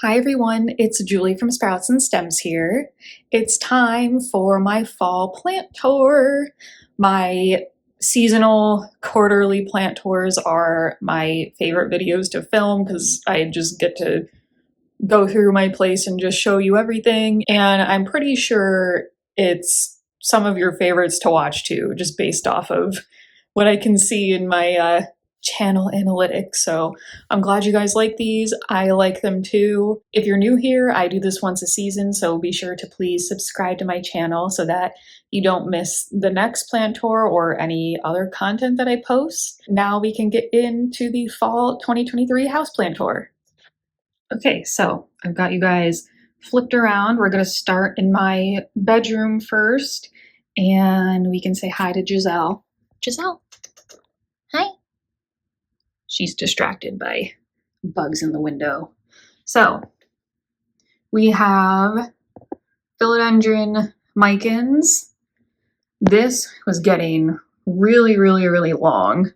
Hi everyone, it's Julie from Sprouts and Stems here. It's time for my fall plant tour. My seasonal quarterly plant tours are my favorite videos to film because I just get to go through my place and just show you everything. And I'm pretty sure it's some of your favorites to watch too, just based off of what I can see in my channel analytics. So I'm glad you guys like these. I like them too. If you're new here, I do this once a season, so be sure to please subscribe to my channel so that you don't miss the next plant tour or any other content that I post. Now we can get into the fall 2023 houseplant tour. Okay, so I've got you guys flipped around. We're gonna start in my bedroom first, and we can say hi to Giselle. Giselle, hi. She's distracted by bugs in the window. So we have philodendron micans. This was getting really long,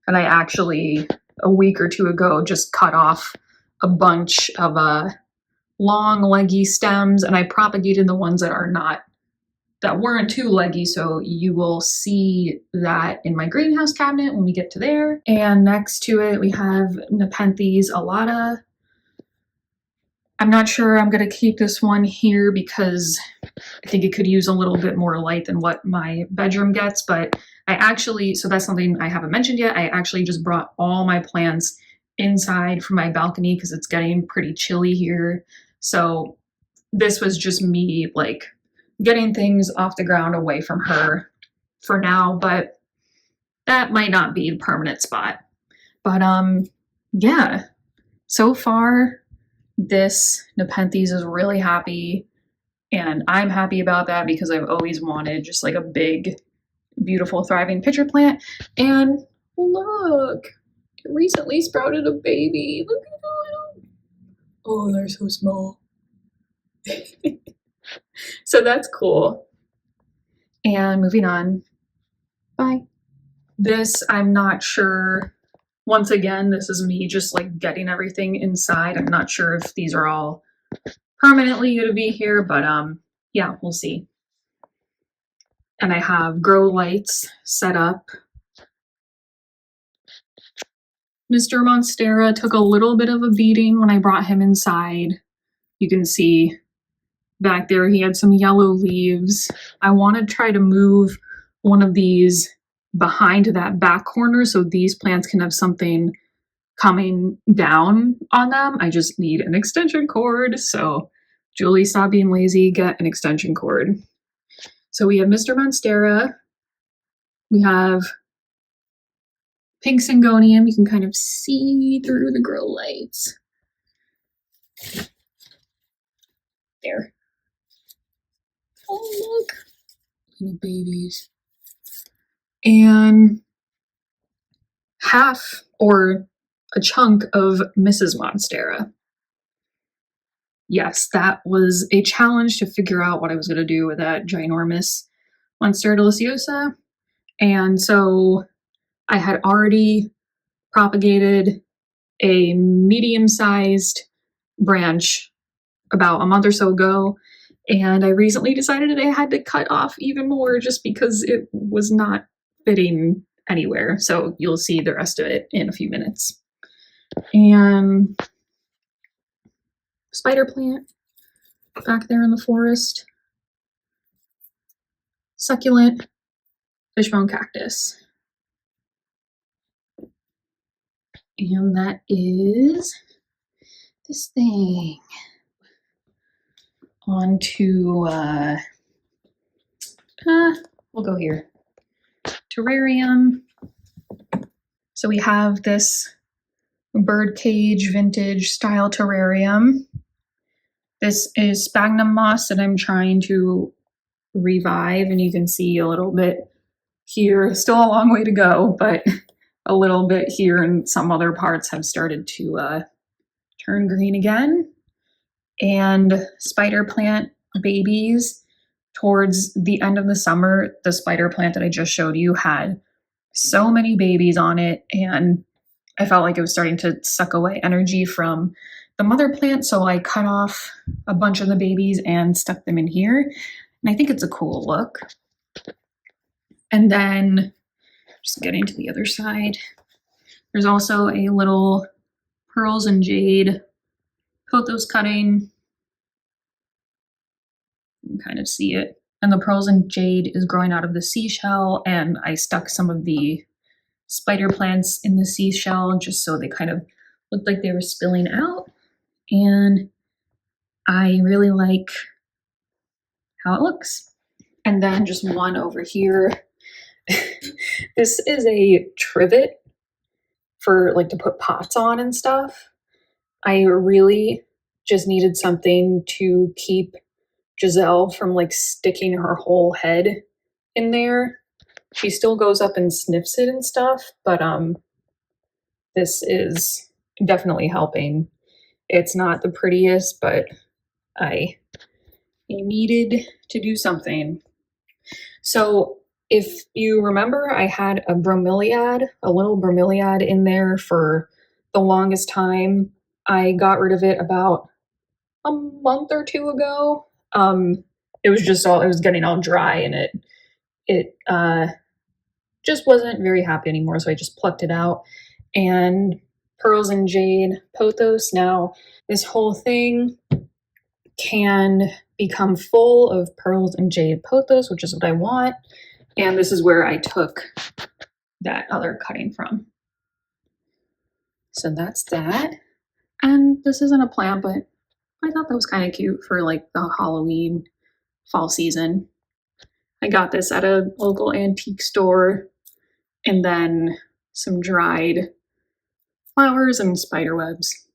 and I actually a week or two ago just cut off a bunch of long leggy stems, and I propagated the ones that weren't too leggy, so you will see that in my greenhouse cabinet when we get to there. And next to it we have Nepenthes alata. I'm not sure I'm going to keep this one here because I think it could use a little bit more light than what my bedroom gets, but so that's something I haven't mentioned yet. I actually just brought all my plants inside from my balcony because it's getting pretty chilly here. So this was just me like getting things off the ground away from her for now, but that might not be the permanent spot. But yeah, so far this Nepenthes is really happy, and I'm happy about that because I've always wanted just like a big, beautiful, thriving pitcher plant. And look, it recently sprouted a baby. Look at them. Oh, they're so small. So that's cool. And moving on. Bye. This, I'm not sure. Once again, this is me just like getting everything inside. I'm not sure if these are all permanently going to be here, but yeah, we'll see. And I have grow lights set up. Mr. Monstera took a little bit of a beating when I brought him inside. You can see back there he had some yellow leaves. I want to try to move one of these behind that back corner so these plants can have something coming down on them. I just need an extension cord. So Julie, stop being lazy, get an extension cord. So we have Mr. Monstera. We have pink syngonium. You can kind of see through the grow lights. There. Oh, look. Little babies. And half or a chunk of Mrs. Monstera. Yes, that was a challenge to figure out what I was going to do with that ginormous Monstera deliciosa. And so I had already propagated a medium-sized branch about a month or so ago, and I recently decided that I had to cut off even more just because it was not fitting anywhere. So you'll see the rest of it in a few minutes. And spider plant back there in the forest. Succulent fishbone cactus. And that is this thing. On to, we'll go here. Terrarium. So we have this birdcage vintage style terrarium. This is sphagnum moss that I'm trying to revive, and you can see a little bit here. Still a long way to go, but a little bit here, and some other parts have started to turn green again. And spider plant babies. Towards the end of the summer, the spider plant that I just showed you had so many babies on it, and I felt like it was starting to suck away energy from the mother plant, so I cut off a bunch of the babies and stuck them in here. And I think it's a cool look. And then just getting to the other side, there's also a little pearls and jade pothos cutting. You can kind of see it. And the pearls and jade is growing out of the seashell, and I stuck some of the spider plants in the seashell just so they kind of looked like they were spilling out. And I really like how it looks. And then just one over here. This is a trivet for like to put pots on and stuff. I really just needed something to keep Giselle from like sticking her whole head in there. She still goes up and sniffs it and stuff, but this is definitely helping. It's not the prettiest, but I needed to do something. So if you remember, I had a bromeliad, a little bromeliad in there for the longest time. I got rid of it about a month or two ago. It was getting all dry, and it just wasn't very happy anymore. So I just plucked it out. And pearls and jade pothos. Now this whole thing can become full of pearls and jade pothos, which is what I want. And this is where I took that other cutting from. So that's that. And this isn't a plant, but I thought that was kind of cute for like the Halloween fall season. I got this at a local antique store, and then some dried flowers and spider webs.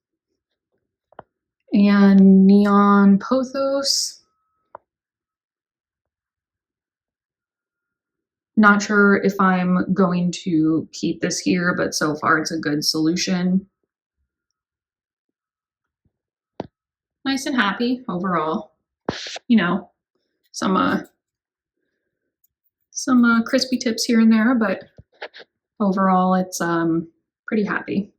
And neon pothos. Not sure if I'm going to keep this here, but so far it's a good solution. Nice and happy overall. You know, some crispy tips here and there, but overall it's pretty happy.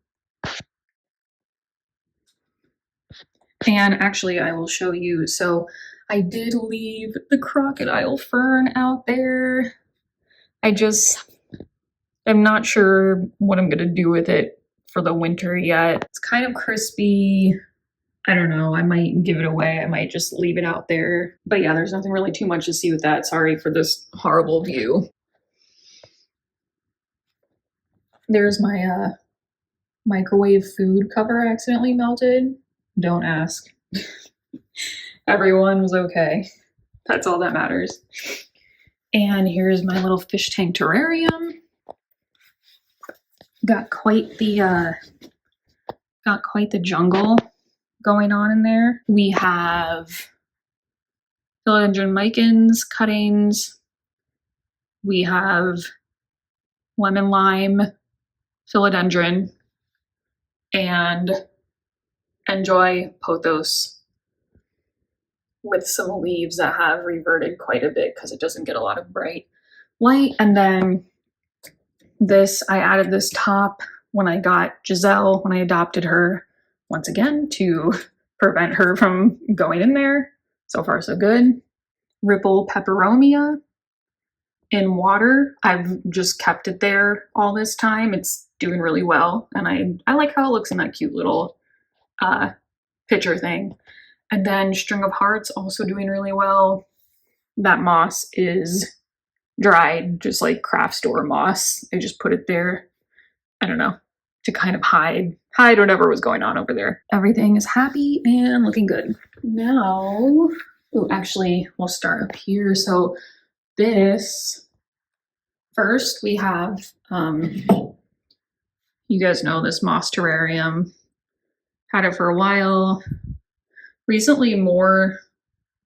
And actually I will show you. So I did leave the crocodile fern out there. I'm not sure what I'm gonna do with it for the winter yet. It's kind of crispy. I don't know, I might give it away. I might just leave it out there. But yeah, there's nothing really too much to see with that. Sorry for this horrible view. There's my microwave food cover accidentally melted. Don't ask. Everyone was okay. That's all that matters. And here's my little fish tank terrarium. Got quite the jungle going on in there. We have philodendron micans cuttings. We have lemon lime philodendron and enjoy pothos with some leaves that have reverted quite a bit because it doesn't get a lot of bright light. And then this, I added this top when I got Giselle, when I adopted her, once again to prevent her from going in there. So far so good. Ripple peperomia in water. I've just kept it there all this time. It's doing really well, and I like how it looks in that cute little picture thing. And then string of hearts also doing really well. That moss is dried, just like craft store moss. I just put it there, I don't know, to kind of hide whatever was going on over there. Everything is happy and looking good. Now, actually, we'll start up here. So this, first we have, you guys know this moss terrarium. Had it for a while. Recently, more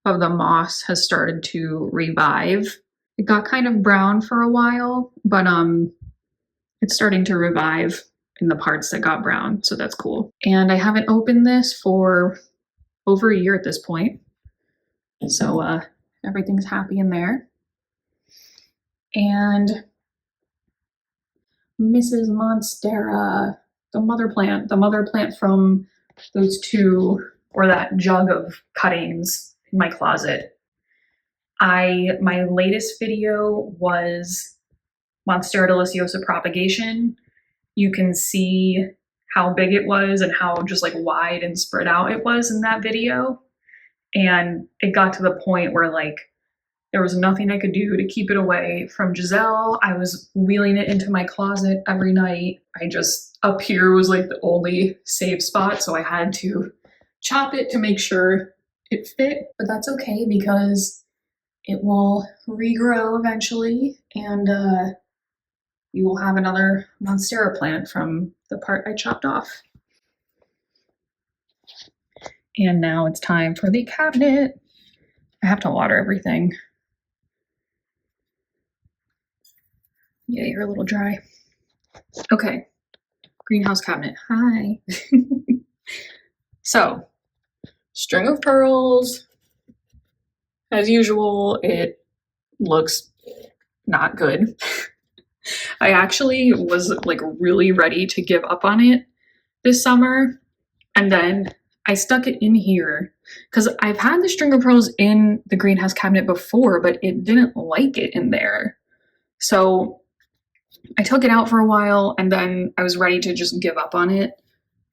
of the moss has started to revive. It got kind of brown for a while, but it's starting to revive in the parts that got brown, so that's cool. And I haven't opened this for over a year at this point, so everything's happy in there. And Mrs. Monstera, the mother plant from those two, or that jug of cuttings in my closet. My latest video was Monstera deliciosa propagation. You can see how big it was and how just like wide and spread out it was in that video. And it got to the point where like there was nothing I could do to keep it away from Giselle. I was wheeling it into my closet every night. Up here was like the only safe spot, so I had to chop it to make sure it fit. But that's okay because it will regrow eventually, and you will have another Monstera plant from the part I chopped off. And now it's time for the cabinet. I have to water everything. Yeah, you're a little dry. Okay, greenhouse cabinet. Hi. So, string of pearls. As usual, it looks not good. I actually was like really ready to give up on it this summer, and then I stuck it in here because I've had the string of pearls in the greenhouse cabinet before, but it didn't like it in there. So I took it out for a while, and then I was ready to just give up on it,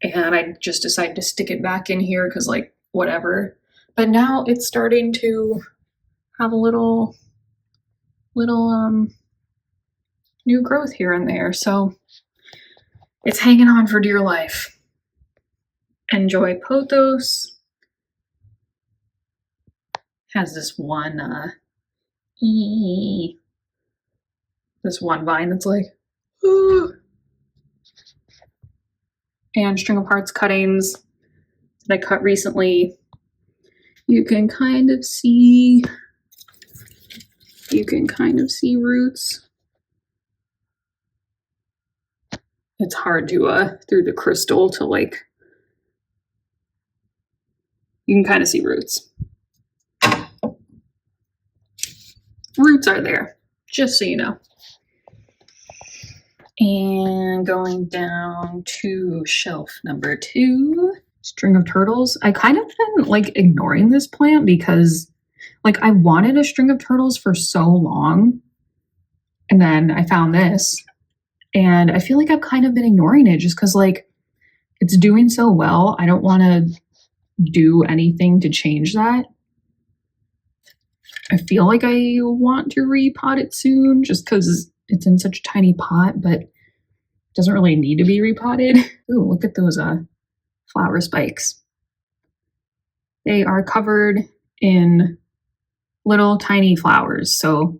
and I just decided to stick it back in here because like whatever. But now it's starting to have a little new growth here and there, so it's hanging on for dear life. Enjoy Pothos has this one vine that's like and string of hearts cuttings that I cut recently. You can kind of see roots. It's hard to through the crystal to like, you can kind of see roots. Roots are there, just so you know. And going down to shelf number 2, string of turtles. I kind of been like ignoring this plant because like I wanted a string of turtles for so long, and then I found this, and I feel like I've kind of been ignoring it just because like it's doing so well. I don't want to do anything to change that. I feel like I want to repot it soon just because it's in such a tiny pot, but it doesn't really need to be repotted. Ooh, look at those flower spikes. They are covered in little tiny flowers. So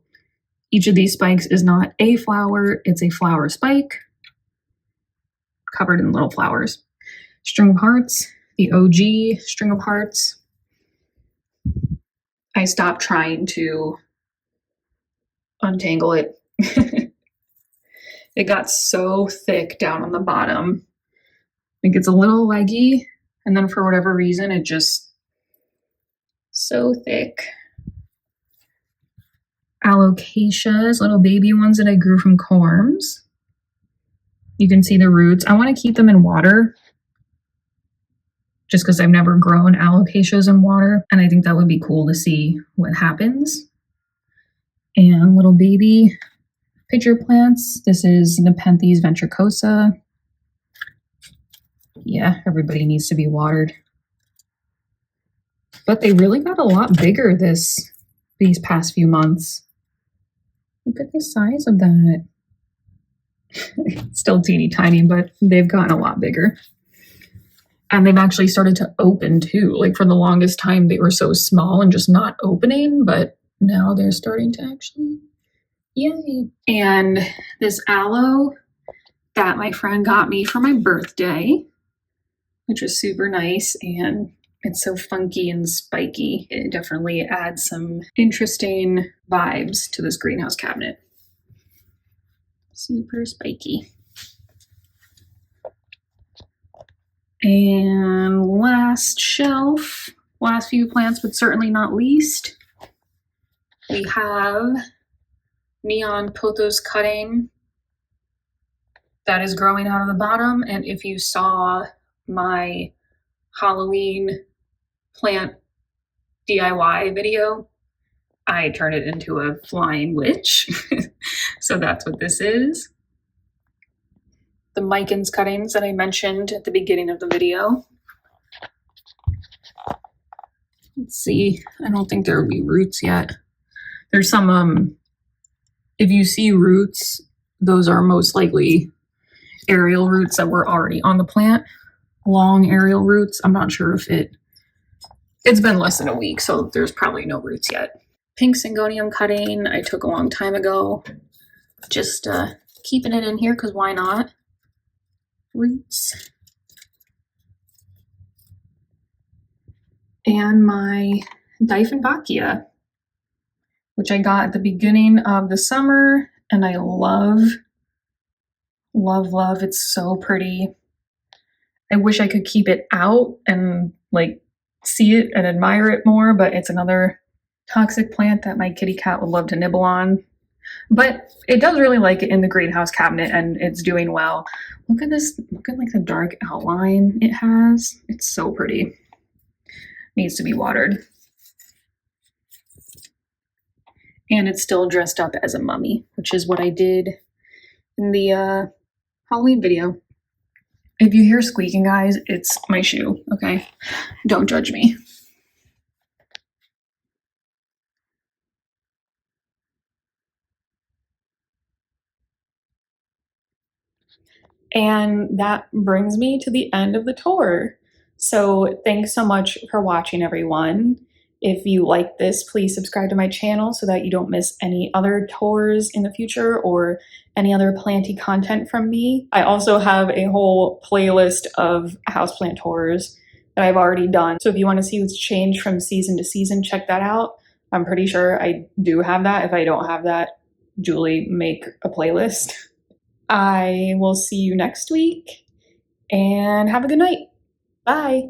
each of these spikes is not a flower, it's a flower spike covered in little flowers. String of hearts, the OG string of hearts. I stopped trying to untangle it. It got so thick down on the bottom. It gets a little leggy, and then for whatever reason, it just so thick. Alocasias, little baby ones that I grew from corms. You can see the roots. I want to keep them in water just because I've never grown alocasias in water, and I think that would be cool to see what happens. And little baby pitcher plants. This is Nepenthes ventricosa. Yeah, everybody needs to be watered. But they really got a lot bigger these past few months. Look at the size of that. Still teeny tiny, but they've gotten a lot bigger. And they've actually started to open too. Like for the longest time, they were so small and just not opening, but now they're starting to actually, yay. And this aloe that my friend got me for my birthday, which was super nice, and it's so funky and spiky. It definitely adds some interesting vibes to this greenhouse cabinet. Super spiky. And last shelf, last few plants, but certainly not least, we have neon pothos cutting that is growing out of the bottom. And if you saw my Halloween plant DIY video, I turned it into a flying witch. So that's what this is. The Micans cuttings that I mentioned at the beginning of the video. Let's see, I don't think there will be roots yet. There's some, if you see roots, those are most likely aerial roots that were already on the plant. Long aerial roots. I'm not sure if it's been less than a week, so there's probably no roots yet. Pink syngonium cutting I took a long time ago. Just keeping it in here because why not? Roots. And my Dieffenbachia, which I got at the beginning of the summer, and I love, love, love. It's so pretty. I wish I could keep it out and like see it and admire it more, but it's another toxic plant that my kitty cat would love to nibble on. But it does really like it in the greenhouse cabinet and it's doing well. Look at this, look at like the dark outline it has. It's so pretty. Needs to be watered. And it's still dressed up as a mummy, which is what I did in the Halloween video. If you hear squeaking, guys, it's my shoe, okay? Don't judge me. And that brings me to the end of the tour. So thanks so much for watching, everyone. If you like this, please subscribe to my channel so that you don't miss any other tours in the future or any other planty content from me. I also have a whole playlist of houseplant tours that I've already done. So if you want to see what's changed from season to season, check that out. I'm pretty sure I do have that. If I don't have that, Julie, make a playlist. I will see you next week and have a good night. Bye.